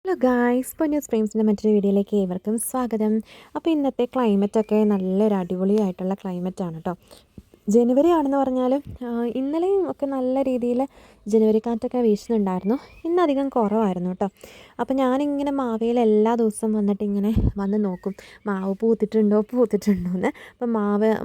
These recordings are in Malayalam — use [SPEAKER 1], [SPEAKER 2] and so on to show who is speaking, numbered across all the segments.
[SPEAKER 1] ഹലോ ഗായ്സ്, പൊന്നൂസ് സ്ട്രീംസിൻ്റെ മറ്റൊരു വീഡിയോയിലേക്ക് ഏവർക്കും സ്വാഗതം. അപ്പോൾ ഇന്നത്തെ ക്ലൈമറ്റൊക്കെ നല്ലൊരു അടിപൊളിയായിട്ടുള്ള ക്ലൈമറ്റാണ് കേട്ടോ. ജനുവരി ആണെന്ന് പറഞ്ഞാലും ഇന്നലെയും ഒക്കെ നല്ല രീതിയിൽ ജനുവരി കാറ്റൊക്കെ വീശുന്നുണ്ടായിരുന്നു. ഇന്നധികം കുറവായിരുന്നു കേട്ടോ. അപ്പോൾ ഞാനിങ്ങനെ മാവേൽ എല്ലാ ദിവസവും വന്നിട്ട് ഇങ്ങനെ വന്ന് നോക്കും, മാവ് പൂത്തിട്ടുണ്ടോ എന്ന്. അപ്പോൾ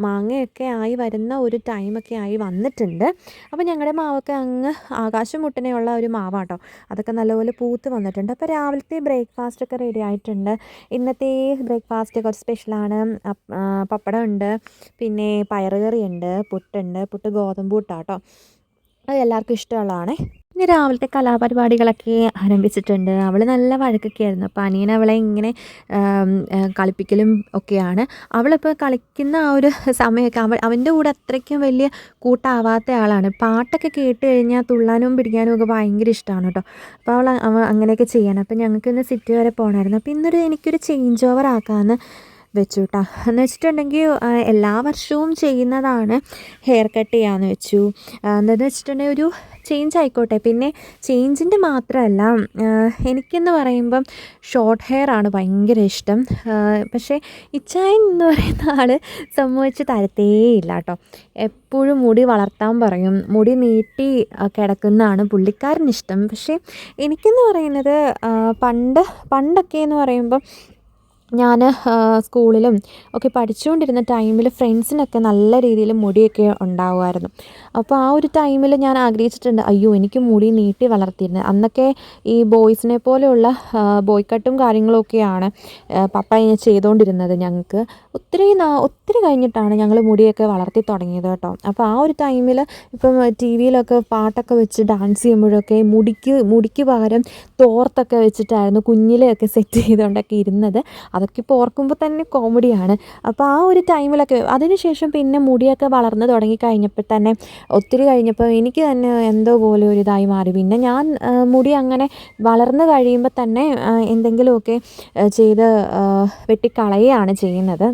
[SPEAKER 1] മാങ്ങയൊക്കെ ആയി വരുന്ന ഒരു ടൈമൊക്കെ ആയി വന്നിട്ടുണ്ട്. അപ്പോൾ ഞങ്ങളുടെ മാവൊക്കെ അങ്ങ് ആകാശം മുട്ടനെയുള്ള ഒരു മാവാട്ടോ. അതൊക്കെ നല്ലപോലെ പൂത്ത് വന്നിട്ടുണ്ട്. അപ്പോൾ രാവിലത്തെ ബ്രേക്ക്ഫാസ്റ്റൊക്കെ റെഡി ആയിട്ടുണ്ട്. ഇന്നത്തെ ബ്രേക്ക്ഫാസ്റ്റ് കുറച്ച് സ്പെഷ്യലാണ്. പപ്പടം ഉണ്ട്, പിന്നെ പയറുകറിയുണ്ട്, പുട്ട് ഗോതമ്പ് പുട്ടാട്ടോ. അത് എല്ലാവർക്കും ഇഷ്ടമുള്ളതാണ്. പിന്നെ രാവിലത്തെ കലാപരിപാടികളൊക്കെ ആരംഭിച്ചിട്ടുണ്ട്. അവൾ നല്ല വഴക്കൊക്കെ ആയിരുന്നു. അപ്പോൾ അനിയൻ അവളെ ഇങ്ങനെ കളിപ്പിക്കലും ഒക്കെയാണ്. അവളിപ്പോൾ കളിക്കുന്ന ആ ഒരു സമയമൊക്കെ അവൻ്റെ കൂടെ അത്രയ്ക്കും വലിയ കൂട്ടാവാത്ത ആളാണ്. പാട്ടൊക്കെ കേട്ട് കഴിഞ്ഞാൽ തുള്ളാനും പിടിക്കാനും ഒക്കെ ഭയങ്കര ഇഷ്ടമാണ് കേട്ടോ. അപ്പോൾ അവൾ അങ്ങനെയൊക്കെ ചെയ്യണം. അപ്പോൾ ഞങ്ങൾക്കിന്ന് സിറ്റി വരെ പോകണമായിരുന്നു. അപ്പോൾ എനിക്കൊരു ചേഞ്ച് ഓവർ ആക്കാമെന്ന് വെച്ചു കേട്ടോ. എന്ന് വെച്ചിട്ടുണ്ടെങ്കിൽ എല്ലാ വർഷവും ചെയ്യുന്നതാണ് ഹെയർ കട്ട് ചെയ്യാമെന്ന് വെച്ചു. എന്താണെന്ന് വെച്ചിട്ടുണ്ടെങ്കിൽ ഒരു ചേഞ്ച് ആയിക്കോട്ടെ. പിന്നെ ചേഞ്ചിൻ്റെ മാത്രമല്ല, എനിക്കെന്ന് പറയുമ്പം ഷോർട്ട് ഹെയർ ആണ് ഭയങ്കര ഇഷ്ടം. പക്ഷേ ഇച്ചായൻ എന്ന് പറയുന്ന ആൾ സമ്മതിച്ച് തരത്തേയില്ല കേട്ടോ. എപ്പോഴും മുടി വളർത്താൻ പറയും. മുടി നീട്ടി കിടക്കുന്നതാണ് പുള്ളിക്കാരനിഷ്ടം. പക്ഷേ എനിക്കെന്ന് പറയുന്നത് പണ്ടൊക്കെ എന്ന് പറയുമ്പം ഞാൻ സ്കൂളിലും ഒക്കെ പഠിച്ചുകൊണ്ടിരുന്ന ടൈമിൽ ഫ്രണ്ട്സിനൊക്കെ നല്ല രീതിയിൽ മുടിയൊക്കെ ഉണ്ടാവുമായിരുന്നു. അപ്പോൾ ആ ഒരു ടൈമിൽ ഞാൻ ആഗ്രഹിച്ചിട്ടുണ്ട്, അയ്യോ എനിക്ക് മുടി നീട്ടി വളർത്തിയിരുന്നത്. അന്നൊക്കെ ഈ ബോയ്സിനെ പോലെയുള്ള ബോയ് കട്ടും കാര്യങ്ങളൊക്കെയാണ് പപ്പ ഇങ്ങനെ ചെയ്തുകൊണ്ടിരുന്നത്. ഞങ്ങൾക്ക് ഒത്തിരി കഴിഞ്ഞിട്ടാണ് ഞങ്ങൾ മുടിയൊക്കെ വളർത്തി തുടങ്ങിയത് കേട്ടോ. അപ്പോൾ ആ ഒരു ടൈമിൽ ഇപ്പം ടി വിയിലൊക്കെ പാട്ടൊക്കെ വെച്ച് ഡാൻസ് ചെയ്യുമ്പോഴൊക്കെ മുടിക്ക് പകരം തോർത്തൊക്കെ വെച്ചിട്ടായിരുന്നു കുഞ്ഞിലെയൊക്കെ സെറ്റ് ചെയ്തുകൊണ്ടൊക്കെ ഇരുന്നത്. അതൊക്കെ ഇപ്പോൾ ഓർക്കുമ്പോൾ തന്നെ കോമഡിയാണ്. അപ്പോൾ ആ ഒരു ടൈമിലൊക്കെ അതിനുശേഷം പിന്നെ മുടിയൊക്കെ വളർന്ന് തുടങ്ങി കഴിഞ്ഞപ്പോൾ തന്നെ ഒത്തിരി കഴിഞ്ഞപ്പോൾ എനിക്ക് തന്നെ എന്തോ പോലെ ഒരു ഇതായി മാറി. പിന്നെ ഞാൻ മുടി അങ്ങനെ വളർന്ന് കഴിയുമ്പോൾ തന്നെ എന്തെങ്കിലുമൊക്കെ ചെയ്ത് വെട്ടിക്കളയുകയാണ് ചെയ്യുന്നത്.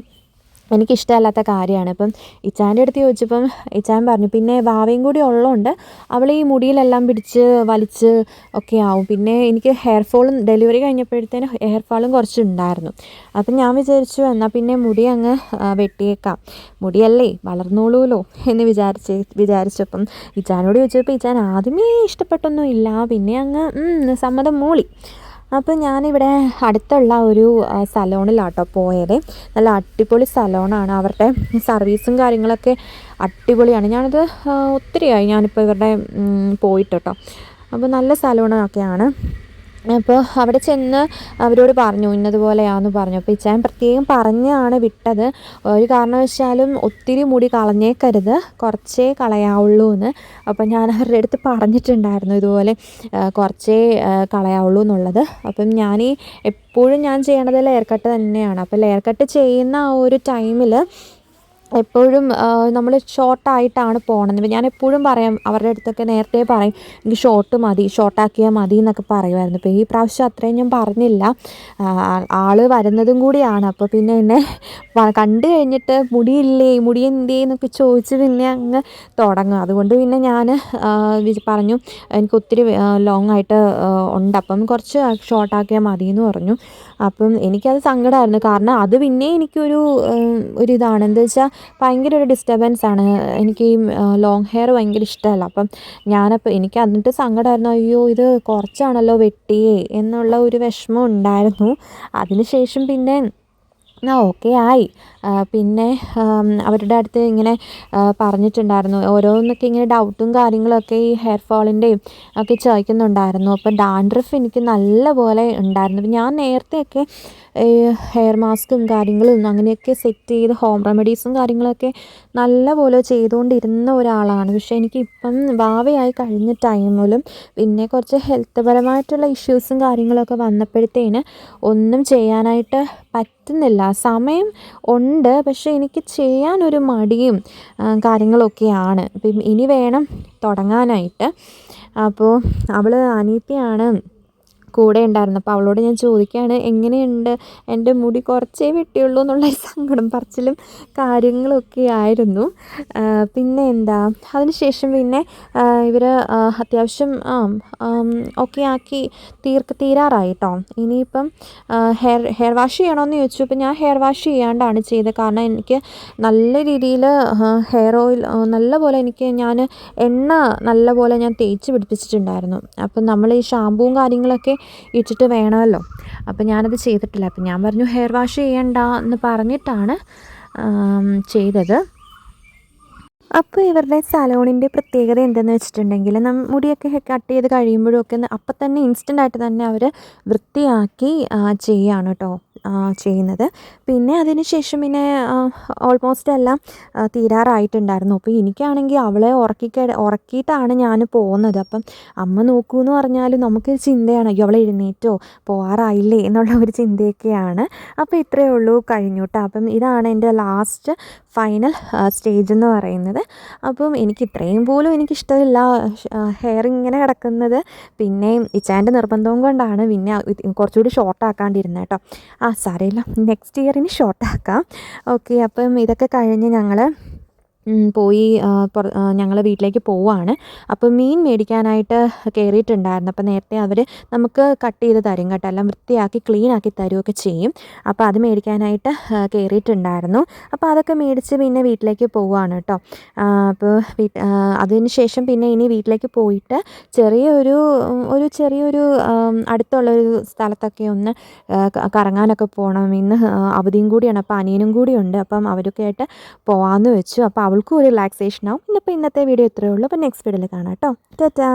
[SPEAKER 1] എനിക്കിഷ്ടമല്ലാത്ത കാര്യമാണ്. ഇപ്പം ഇച്ചാൻ്റെ അടുത്ത് ചോദിച്ചപ്പം ഇച്ചാൻ പറഞ്ഞു, പിന്നെ വാവയും കൂടി ഉള്ളതുകൊണ്ട് അവൾ ഈ മുടിയിലെല്ലാം പിടിച്ച് വലിച്ച് ഒക്കെ ആവും. പിന്നെ എനിക്ക് ഹെയർ ഫോളും ഡെലിവറി കഴിഞ്ഞപ്പോഴത്തേനും ഹെയർ ഫോളും കുറച്ചുണ്ടായിരുന്നു. അപ്പം ഞാൻ വിചാരിച്ചു എന്നാൽ പിന്നെ മുടി അങ്ങ് വെട്ടിയേക്കാം, മുടിയല്ലേ വളർന്നോളൂല്ലോ എന്ന് വിചാരിച്ചപ്പം ഇച്ചാനോട് ചോദിച്ചപ്പോൾ ഇച്ചാൻ ആദ്യമേ ഇഷ്ടപ്പെട്ടൊന്നും ഇല്ല, പിന്നെ അങ്ങ് സമ്മതം മൂളി. അപ്പോൾ ഞാനിവിടെ അടുത്തുള്ള ഒരു സലോണിലാട്ടോ പോയത്. നല്ല അടിപൊളി സലോണാണ്. അവരുടെ സർവീസും കാര്യങ്ങളൊക്കെ അടിപൊളിയാണ്. ഞാനത് ഒത്തിരിയായി ഞാനിപ്പോൾ ഇവരുടെ പോയിട്ട് കേട്ടോ. അപ്പോൾ നല്ല സലോണൊക്കെയാണ്. അപ്പോൾ അവിടെ ചെന്ന് അവരോട് പറഞ്ഞു ഇന്നതുപോലെയാണെന്ന് പറഞ്ഞു. അപ്പോൾ ഇച്ചാൻ പ്രത്യേകം പറഞ്ഞാണ് വിട്ടത്, ഒരു കാരണവശാലും ഒത്തിരി മുടി കളഞ്ഞേക്കരുത്, കുറച്ചേ കളയാവുള്ളൂ എന്ന്. അപ്പം ഞാൻ അവരുടെ അടുത്ത് പറഞ്ഞിട്ടുണ്ടായിരുന്നു ഇതുപോലെ കുറച്ചേ കളയാവുള്ളൂ എന്നുള്ളത്. അപ്പം എപ്പോഴും ഞാൻ ചെയ്യണത് ലെയർ കട്ട് തന്നെയാണ്. അപ്പോൾ ലെയർ കട്ട് ചെയ്യുന്ന ആ ഒരു ടൈമിൽ എപ്പോഴും നമ്മൾ ഷോർട്ടായിട്ടാണ് പോകണത്. ഞാൻ എപ്പോഴും പറയാം അവരുടെ അടുത്തൊക്കെ നേരത്തെ പറയും, എനിക്ക് ഷോർട്ടാക്കിയാൽ മതി എന്നൊക്കെ പറയുമായിരുന്നു. ഇപ്പോൾ ഈ പ്രാവശ്യം അത്രയും ഞാൻ പറഞ്ഞില്ല. ആൾ വരുന്നതും കൂടിയാണ്. അപ്പോൾ പിന്നെ എന്നെ കണ്ടു കഴിഞ്ഞിട്ട് മുടി എന്തേ എന്നൊക്കെ ചോദിച്ച് പിന്നെ അങ്ങ് തുടങ്ങും. അതുകൊണ്ട് പിന്നെ ഞാൻ പറഞ്ഞു എനിക്ക് ഒത്തിരി ലോങ് ആയിട്ട് ഉണ്ട്, അപ്പം കുറച്ച് ഷോർട്ടാക്കിയാൽ മതി എന്ന് പറഞ്ഞു. അപ്പം എനിക്കത് സങ്കടമായിരുന്നു. കാരണം അത് പിന്നെ എനിക്കൊരു ഒരിതാണ് എന്താ വെച്ചാൽ ഭയങ്കര ഒരു ഡിസ്റ്റർബൻസാണ്. എനിക്ക് ഈ ലോങ് ഹെയർ ഭയങ്കര ഇഷ്ടമല്ല. അപ്പം എനിക്ക് എന്നിട്ട് സങ്കടമായിരുന്നു, അയ്യോ ഇത് കുറച്ചാണല്ലോ വെട്ടിയേ എന്നുള്ള ഒരു വിഷമം ഉണ്ടായിരുന്നു. അതിനുശേഷം പിന്നെ ഓക്കെ ആയി. പിന്നെ അവരുടെ അടുത്ത് ഇങ്ങനെ പറഞ്ഞിട്ടുണ്ടായിരുന്നു ഓരോന്നൊക്കെ ഇങ്ങനെ ഡൗട്ടും കാര്യങ്ങളൊക്കെ ഈ ഹെയർ ഫോളിൻ്റെയും ഒക്കെ ചോദിക്കുന്നുണ്ടായിരുന്നു. അപ്പോൾ ഡാൻഡ്രഫ് എനിക്ക് നല്ല പോലെ ഉണ്ടായിരുന്നു. അപ്പോൾ ഞാൻ നേരത്തെയൊക്കെ ഈ ഹെയർ മാസ്കും കാര്യങ്ങളും അങ്ങനെയൊക്കെ സെറ്റ് ചെയ്ത് ഹോം റെമഡീസും കാര്യങ്ങളൊക്കെ നല്ല പോലെ ചെയ്തുകൊണ്ടിരുന്ന ഒരാളാണ്. പക്ഷേ എനിക്കിപ്പം വാവയായി കഴിഞ്ഞ ടൈമിലും പിന്നെ കുറച്ച് ഹെൽത്ത് പരമായിട്ടുള്ള ഇഷ്യൂസും കാര്യങ്ങളൊക്കെ വന്നപ്പോഴത്തേന് ഒന്നും ചെയ്യാനായിട്ട് പറ്റുന്നില്ല. സമയം ഉണ്ട്, പക്ഷേ എനിക്ക് ചെയ്യാനൊരു മടിയും കാര്യങ്ങളൊക്കെയാണ്. അപ്പം ഇനി വേണം തുടങ്ങാനായിട്ട്. അപ്പോൾ അനിയത്തിയാണ് കൂടെ ഉണ്ടായിരുന്നു. അപ്പോൾ അവളോട് ഞാൻ ചോദിക്കുകയാണ്, എങ്ങനെയുണ്ട്, എൻ്റെ മുടി കുറച്ചേ വെട്ടിയുള്ളൂ എന്നുള്ളൊരു സങ്കടം പറച്ചിലും കാര്യങ്ങളൊക്കെ ആയിരുന്നു. പിന്നെ എന്താ, അതിന് ശേഷം പിന്നെ ഇവർ അത്യാവശ്യം ഓക്കെ ആക്കി തീരാറായി കേട്ടോ. ഇനിയിപ്പം ഹെയർ വാഷ് ചെയ്യണമെന്ന് ചോദിച്ചു. അപ്പോൾ ഞാൻ ഹെയർ വാഷ് ചെയ്യാണ്ടാണ് ചെയ്തത്. കാരണം എനിക്ക് നല്ല രീതിയിൽ ഹെയർ ഓയിൽ നല്ലപോലെ ഞാൻ എണ്ണ നല്ലപോലെ ഞാൻ തേച്ച് പിടിപ്പിച്ചിട്ടുണ്ടായിരുന്നു. അപ്പം നമ്മൾ ഈ ഷാമ്പൂവും കാര്യങ്ങളൊക്കെ ഇട്ടിട്ട് വേണമല്ലോ. അപ്പം ഞാനത് ചെയ്തിട്ടില്ല. അപ്പം ഞാൻ പറഞ്ഞു ഹെയർ വാഷ് ചെയ്യണ്ട എന്ന് പറഞ്ഞിട്ടാണ് ചെയ്തത്. അപ്പോൾ ഇവരുടെ സലോണിൻ്റെ പ്രത്യേകത എന്തെന്ന് വെച്ചിട്ടുണ്ടെങ്കിൽ, മുടിയൊക്കെ കട്ട് ചെയ്ത് കഴിയുമ്പോഴും ഒക്കെ അപ്പം തന്നെ ഇൻസ്റ്റൻ്റായിട്ട് തന്നെ അവർ വൃത്തിയാക്കി ചെയ്യുകയാണ് കേട്ടോ ചെയ്യുന്നത്. പിന്നെ അതിന് ശേഷം പിന്നെ ഓൾമോസ്റ്റ് എല്ലാം തീരാറായിട്ടുണ്ടായിരുന്നു. അപ്പോൾ എനിക്കാണെങ്കിൽ അവളെ ഉറക്കിയിട്ടാണ് ഞാൻ പോകുന്നത്. അപ്പം അമ്മ നോക്കൂ എന്ന് പറഞ്ഞാലും നമുക്ക് ചിന്തയാണ്, അയ്യോ അവളെ എഴുന്നേറ്റോ, പോകാറായില്ലേ എന്നുള്ള ഒരു ചിന്തയൊക്കെയാണ്. അപ്പോൾ ഇത്രയേ ഉള്ളൂ, കഴിഞ്ഞു കേട്ടോ. അപ്പം ഇതാണ് എൻ്റെ ലാസ്റ്റ് ഫൈനൽ സ്റ്റേജ് എന്ന് പറയുന്നത്. അപ്പം എനിക്ക് ഇത്രയും പോലും എനിക്കിഷ്ടമില്ല ഹെയർ ഇങ്ങനെ കിടക്കുന്നത്. പിന്നെ ഇച്ചാൻ്റെ നിർബന്ധവും കൊണ്ടാണ് പിന്നെ കുറച്ചുകൂടി ഷോർട്ടാക്കാണ്ടിരുന്നത് കേട്ടോ. സാരമില്ല, നെക്സ്റ്റ് ഇയർ ഇനി ഷോർട്ടാക്കാം. ഓക്കെ, അപ്പം ഇതൊക്കെ കഴിഞ്ഞ് ഞങ്ങൾ പോയി ഞങ്ങൾ വീട്ടിലേക്ക് പോവുകയാണ്. അപ്പോൾ മീൻ മേടിക്കാനായിട്ട് കയറിയിട്ടുണ്ടായിരുന്നു. അപ്പോൾ നേരത്തെ അവർ നമുക്ക് കട്ട് ചെയ്ത് തരും കേട്ടോ, എല്ലാം വൃത്തിയാക്കി ക്ലീനാക്കി തരുമൊക്കെ ചെയ്യും. അപ്പോൾ അത് മേടിക്കാനായിട്ട് കയറിയിട്ടുണ്ടായിരുന്നു. അപ്പോൾ അതൊക്കെ മേടിച്ച് പിന്നെ വീട്ടിലേക്ക് പോവുകയാണ് കേട്ടോ. അപ്പോൾ അതിന് ശേഷം പിന്നെ ഇനി വീട്ടിലേക്ക് പോയിട്ട് ചെറിയൊരു അടുത്തുള്ളൊരു സ്ഥലത്തൊക്കെ ഒന്ന് കറങ്ങാനൊക്കെ പോകണം. ഇന്ന് അവധിയും കൂടിയാണ്, അപ്പോൾ അനിയനും കൂടിയുണ്ട്. അപ്പം അവരൊക്കെ ആയിട്ട് പോകാമെന്ന് വെച്ചു. അപ്പോൾ അവൾക്കും ഒരു റിലാക്സേഷൻ ആവും. അപ്പോൾ ഇന്നത്തെ വീഡിയോ ഇത്രയേ ഉള്ളൂ. അപ്പോൾ നെക്സ്റ്റ് വീഡിയോയിൽ കാണാം കേട്ടോ. ടാറ്റാ.